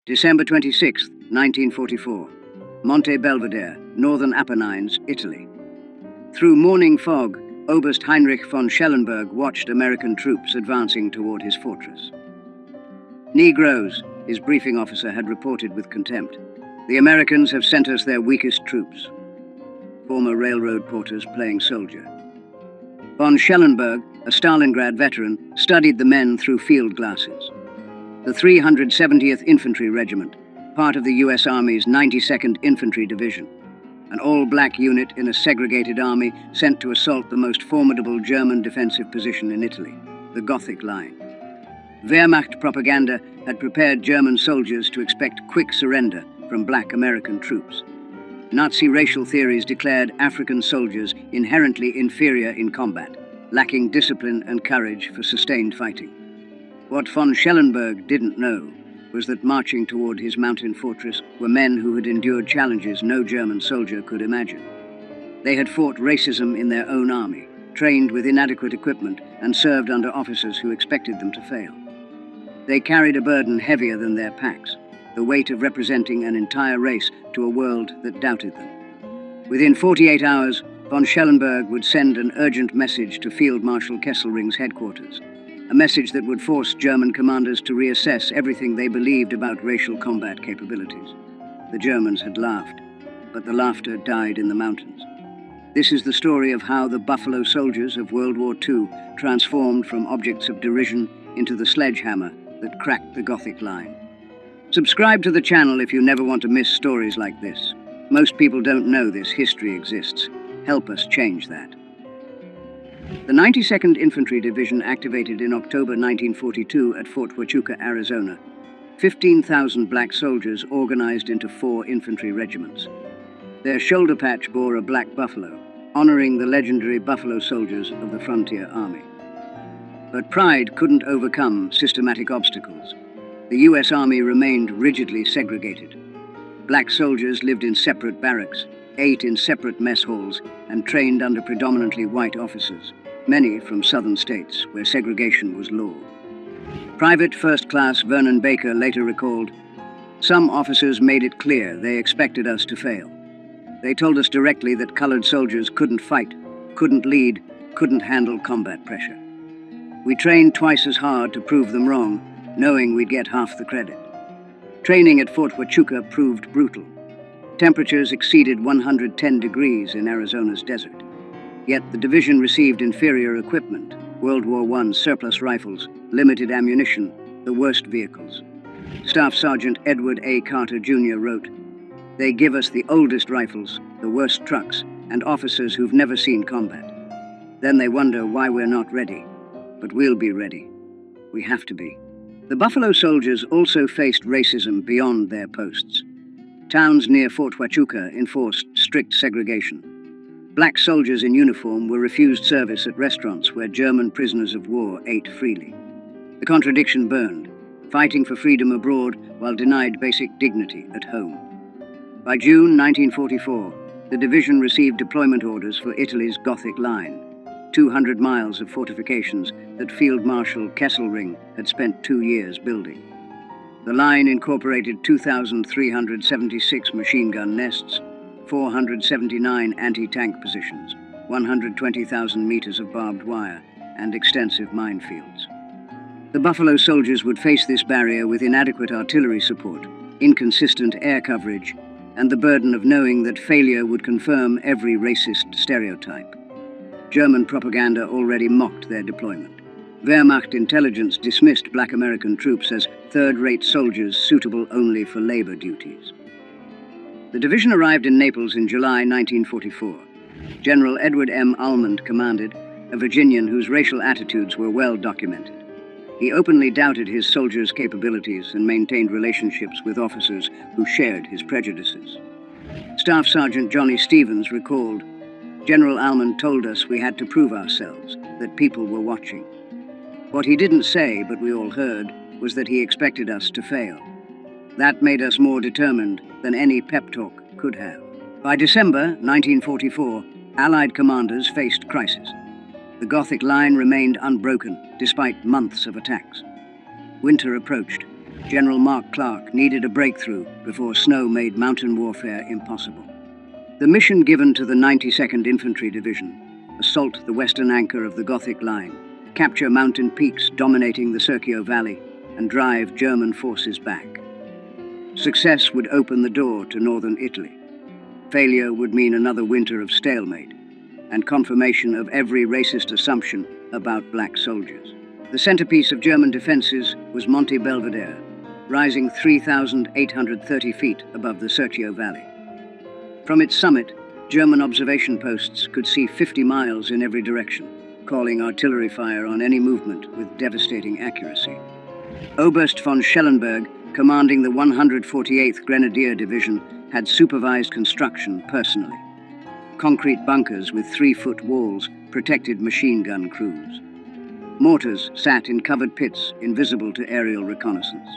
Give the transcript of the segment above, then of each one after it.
December 26, 1944. Monte Belvedere, Northern Apennines, Italy. Through morning fog, Oberst Heinrich von Schellenberg watched American troops advancing toward his fortress. "Negroes," his briefing officer had reported with contempt. "The Americans have sent us their weakest troops." Former railroad porters playing soldier. Von Schellenberg, a Stalingrad veteran, studied the men through field glasses. The 370th Infantry Regiment, part of the U.S. Army's 92nd Infantry Division, an all-black unit in a segregated army sent to assault the most formidable German defensive position in Italy, the Gothic Line. Wehrmacht propaganda had prepared German soldiers to expect quick surrender from black American troops. Nazi racial theories declared African soldiers inherently inferior in combat, lacking discipline and courage for sustained fighting. What von Schellenberg didn't know was that marching toward his mountain fortress were men who had endured challenges no German soldier could imagine. They had fought racism in their own army, trained with inadequate equipment, and served under officers who expected them to fail. They carried a burden heavier than their packs, the weight of representing an entire race to a world that doubted them. Within 48 hours, von Schellenberg would send an urgent message to Field Marshal Kesselring's headquarters, a message that would force German commanders to reassess everything they believed about racial combat capabilities. The Germans had laughed, but the laughter died in the mountains. This is the story of how the Buffalo Soldiers of World War II transformed from objects of derision into the sledgehammer that cracked the Gothic Line. Subscribe to the channel if you never want to miss stories like this. Most people don't know this history exists. Help us change that. The 92nd Infantry Division activated in October 1942 at Fort Huachuca, Arizona. 15,000 black soldiers organized into 4 infantry regiments. Their shoulder patch bore a black buffalo, honoring the legendary Buffalo Soldiers of the Frontier Army. But pride couldn't overcome systematic obstacles. The U.S. Army remained rigidly segregated. Black soldiers lived in separate barracks, ate in separate mess halls, and trained under predominantly white officers, many from southern states where segregation was law. Private First Class Vernon Baker later recalled, "Some officers made it clear they expected us to fail. They told us directly that colored soldiers couldn't fight, couldn't lead, couldn't handle combat pressure. We trained twice as hard to prove them wrong, knowing we'd get half the credit." Training at Fort Huachuca proved brutal. Temperatures exceeded 110 degrees in Arizona's desert. Yet the division received inferior equipment, World War I surplus rifles, limited ammunition, the worst vehicles. Staff Sergeant Edward A. Carter Jr. wrote, "They give us the oldest rifles, the worst trucks, and officers who've never seen combat. Then they wonder why we're not ready. But we'll be ready. We have to be." The Buffalo Soldiers also faced racism beyond their posts. Towns near Fort Huachuca enforced strict segregation. Black soldiers in uniform were refused service at restaurants where German prisoners of war ate freely. The contradiction burned, fighting for freedom abroad while denied basic dignity at home. By June 1944, the division received deployment orders for Italy's Gothic Line, 200 miles of fortifications that Field Marshal Kesselring had spent 2 years building. The line incorporated 2,376 machine gun nests, 479 anti-tank positions, 120,000 meters of barbed wire, and extensive minefields. The Buffalo Soldiers would face this barrier with inadequate artillery support, inconsistent air coverage, and the burden of knowing that failure would confirm every racist stereotype. German propaganda already mocked their deployment. Wehrmacht intelligence dismissed black American troops as third-rate soldiers suitable only for labor duties. The division arrived in Naples in July 1944. General Edward M. Almond commanded, a Virginian whose racial attitudes were well documented. He openly doubted his soldiers' capabilities and maintained relationships with officers who shared his prejudices. Staff Sergeant Johnny Stevens recalled, "General Almond told us we had to prove ourselves, that people were watching. What he didn't say, but we all heard, was that he expected us to fail. That made us more determined than any pep talk could have." By December 1944, Allied commanders faced crisis. The Gothic Line remained unbroken despite months of attacks. Winter approached. General Mark Clark needed a breakthrough before snow made mountain warfare impossible. The mission given to the 92nd Infantry Division: assault the western anchor of the Gothic Line, capture mountain peaks dominating the Serchio Valley, and drive German forces back. Success would open the door to northern Italy. Failure would mean another winter of stalemate and confirmation of every racist assumption about black soldiers. The centerpiece of German defenses was Monte Belvedere, rising 3,830 feet above the Serchio Valley. From its summit, German observation posts could see 50 miles in every direction, calling artillery fire on any movement with devastating accuracy. Oberst von Schellenberg, commanding the 148th Grenadier Division, had supervised construction personally. Concrete bunkers with 3-foot walls protected machine gun crews. Mortars sat in covered pits invisible to aerial reconnaissance.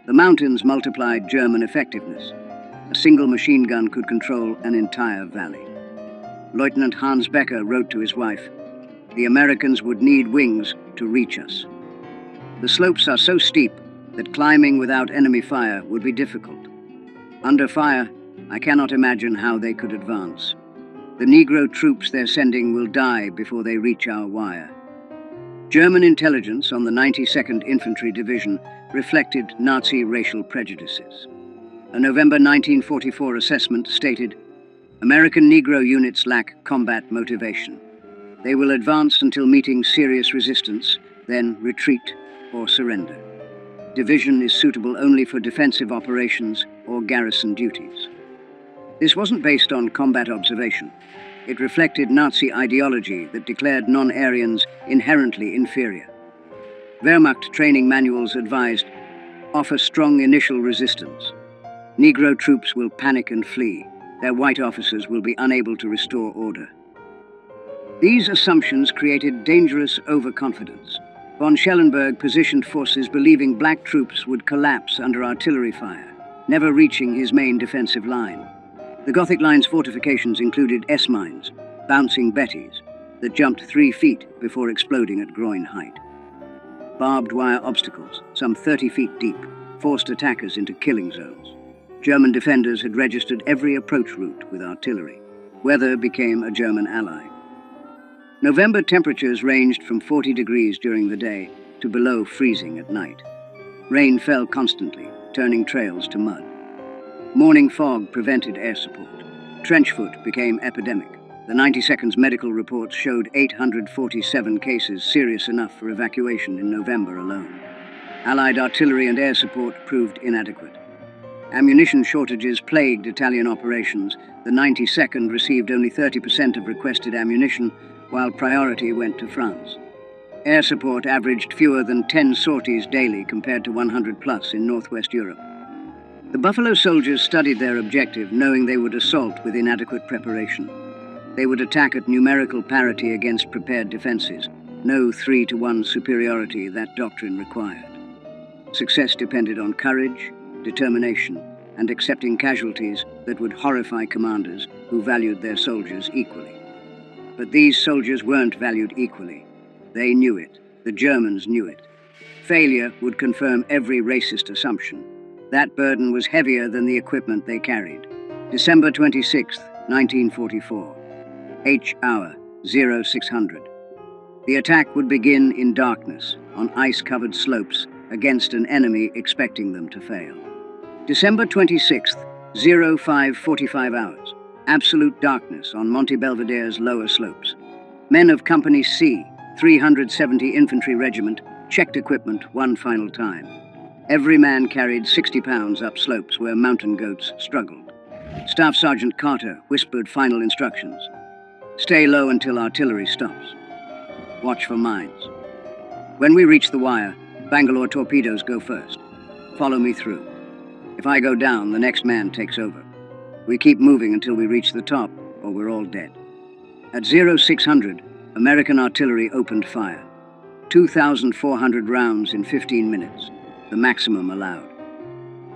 The mountains multiplied German effectiveness. A single machine gun could control an entire valley. Lieutenant Hans Becker wrote to his wife, "The Americans would need wings to reach us." The slopes are so steep that climbing without enemy fire would be difficult. Under fire, I cannot imagine how they could advance. The Negro troops they're sending will die before they reach our wire. German intelligence on the 92nd Infantry Division reflected Nazi racial prejudices. A November 1944 assessment stated, "American Negro units lack combat motivation. They will advance until meeting serious resistance, then retreat or surrender. Division is suitable only for defensive operations or garrison duties." This wasn't based on combat observation. It reflected Nazi ideology that declared non-Aryans inherently inferior. Wehrmacht training manuals advised, "Offer strong initial resistance. Negro troops will panic and flee. Their white officers will be unable to restore order." These assumptions created dangerous overconfidence. Von Schellenberg positioned forces believing black troops would collapse under artillery fire, never reaching his main defensive line. The Gothic Line's fortifications included S-mines, bouncing Bettys, that jumped 3 feet before exploding at groin height. Barbed wire obstacles, some 30 feet deep, forced attackers into killing zones. German defenders had registered every approach route with artillery. Weather became a German ally. November temperatures ranged from 40 degrees during the day to below freezing at night. Rain fell constantly, turning trails to mud. Morning fog prevented air support. Trench foot became epidemic. The 92nd's medical reports showed 847 cases serious enough for evacuation in November alone. Allied artillery and air support proved inadequate. Ammunition shortages plagued Italian operations. The 92nd received only 30% of requested ammunition, while priority went to France. Air support averaged fewer than 10 sorties daily compared to 100 plus in Northwest Europe. The Buffalo soldiers studied their objective, knowing they would assault with inadequate preparation. They would attack at numerical parity against prepared defenses. No 3-to-1 superiority that doctrine required. Success depended on courage, determination, and accepting casualties that would horrify commanders who valued their soldiers equally. But these soldiers weren't valued equally. They knew it. The Germans knew it. Failure would confirm every racist assumption. That burden was heavier than the equipment they carried. December 26, 1944. H hour, 0600. The attack would begin in darkness, on ice-covered slopes, against an enemy expecting them to fail. December 26th, 05:45 hours. Absolute darkness on Monte Belvedere's lower slopes. Men of Company C, 370 Infantry Regiment, checked equipment one final time. Every man carried 60 pounds up slopes where mountain goats struggled. Staff Sergeant Carter whispered final instructions. Stay low until artillery stops. Watch for mines. When we reach the wire, Bangalore torpedoes go first. Follow me through. If I go down, the next man takes over. We keep moving until we reach the top, or we're all dead. At 0600, American artillery opened fire. 2,400 rounds in 15 minutes, the maximum allowed.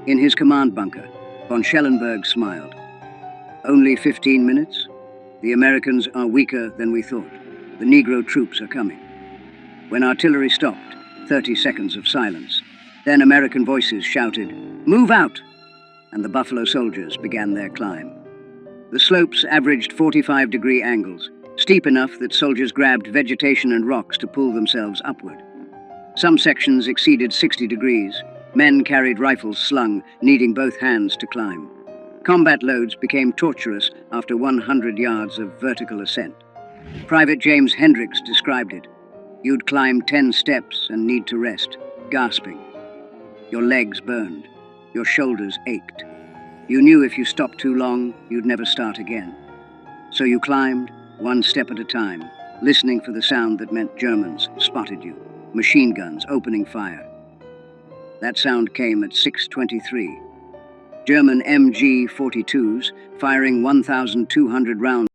In his command bunker, von Schellenberg smiled. Only 15 minutes? The Americans are weaker than we thought. The Negro troops are coming. When artillery stopped, 30 seconds of silence. Then American voices shouted, "Move out!" and the Buffalo soldiers began their climb. The slopes averaged 45-degree angles, steep enough that soldiers grabbed vegetation and rocks to pull themselves upward. Some sections exceeded 60 degrees. Men carried rifles slung, needing both hands to climb. Combat loads became torturous after 100 yards of vertical ascent. Private James Hendricks described it. You'd climb 10 steps and need to rest, gasping. Your legs burned. Your shoulders ached. You knew if you stopped too long, you'd never start again. So you climbed, one step at a time, listening for the sound that meant Germans spotted you, machine guns opening fire. That sound came at 6:23. German MG-42s firing 1,200 rounds